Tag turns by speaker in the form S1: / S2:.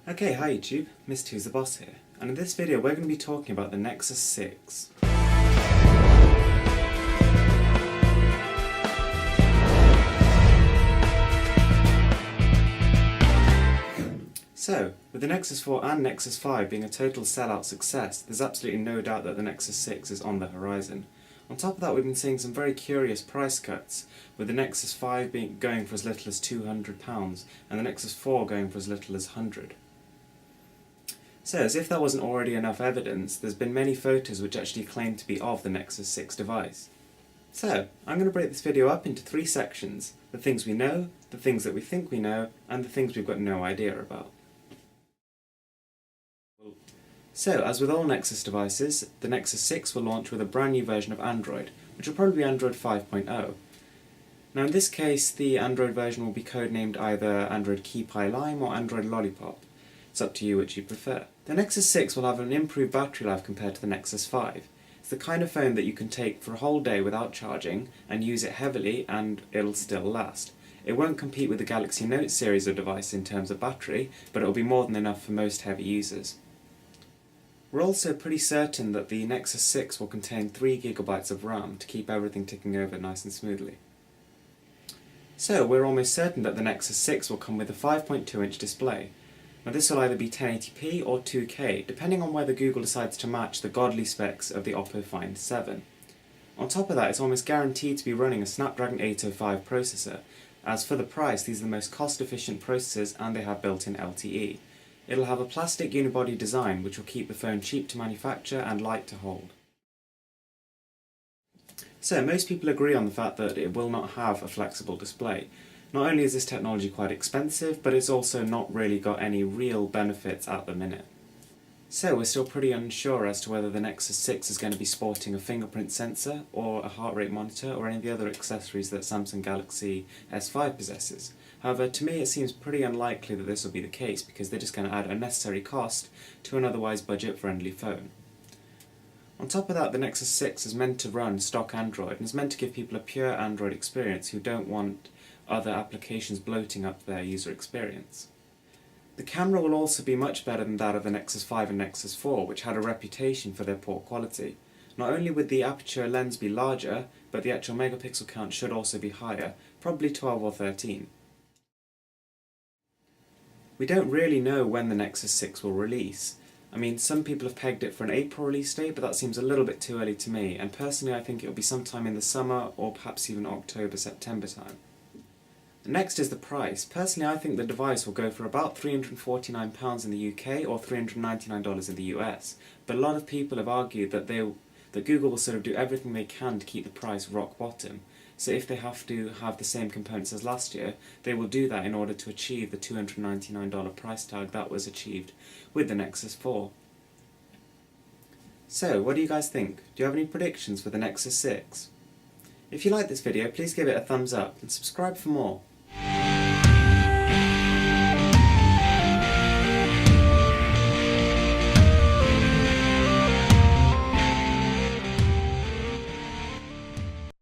S1: Okay, hi YouTube, Mr. Who's the Boss here, and in this video we're going to be talking about the Nexus 6. So, with the Nexus 4 and Nexus 5 being a total sellout success, there's absolutely no doubt that the Nexus 6 is on the horizon. On top of that, we've been seeing some very curious price cuts, with the Nexus 5 going for as little as £200 and the Nexus 4 going for as little as £100. So, as if that wasn't already enough evidence, there's been many photos which actually claim to be of the Nexus 6 device. So, I'm going to break this video up into three sections: the things we know, the things that we think we know, and the things we've got no idea about. So, as with all Nexus devices, the Nexus 6 will launch with a brand new version of Android, which will probably be Android 5.0. Now in this case, the Android version will be codenamed either Android Key Pie Lime or Android Lollipop. It's up to you which you prefer. The Nexus 6 will have an improved battery life compared to the Nexus 5. It's the kind of phone that you can take for a whole day without charging and use it heavily and it'll still last. It won't compete with the Galaxy Note series of devices in terms of battery, but it'll be more than enough for most heavy users. We're also pretty certain that the Nexus 6 will contain 3GB of RAM to keep everything ticking over nice and smoothly. So we're almost certain that the Nexus 6 will come with a 5.2-inch display. Now this will either be 1080p or 2K, depending on whether Google decides to match the godly specs of the Oppo Find 7. On top of that, it's almost guaranteed to be running a Snapdragon 805 processor, as for the price these are the most cost-efficient processors and they have built-in LTE. It'll have a plastic unibody design which will keep the phone cheap to manufacture and light to hold. So most people agree on the fact that it will not have a flexible display. Not only is this technology quite expensive, but it's also not really got any real benefits at the minute. So we're still pretty unsure as to whether the Nexus 6 is going to be sporting a fingerprint sensor, or a heart rate monitor, or any of the other accessories that Samsung Galaxy S5 possesses. However, to me it seems pretty unlikely that this will be the case, because they're just going to add unnecessary cost to an otherwise budget-friendly phone. On top of that, the Nexus 6 is meant to run stock Android, and is meant to give people a pure Android experience who don't want other applications bloating up their user experience. The camera will also be much better than that of the Nexus 5 and Nexus 4, which had a reputation for their poor quality. Not only would the aperture lens be larger, but the actual megapixel count should also be higher, probably 12 or 13. We don't really know when the Nexus 6 will release. I mean, some people have pegged it for an April release date, but that seems a little bit too early to me, and personally I think it will be sometime in the summer or perhaps even October-September time. Next is the price. Personally, I think the device will go for about £349 in the UK or $399 in the US, but a lot of people have argued that Google will sort of do everything they can to keep the price rock bottom. So if they have to have the same components as last year, they will do that in order to achieve the $299 price tag that was achieved with the Nexus 4. So, what do you guys think? Do you have any predictions for the Nexus 6? If you like this video, please give it a thumbs up and subscribe for more.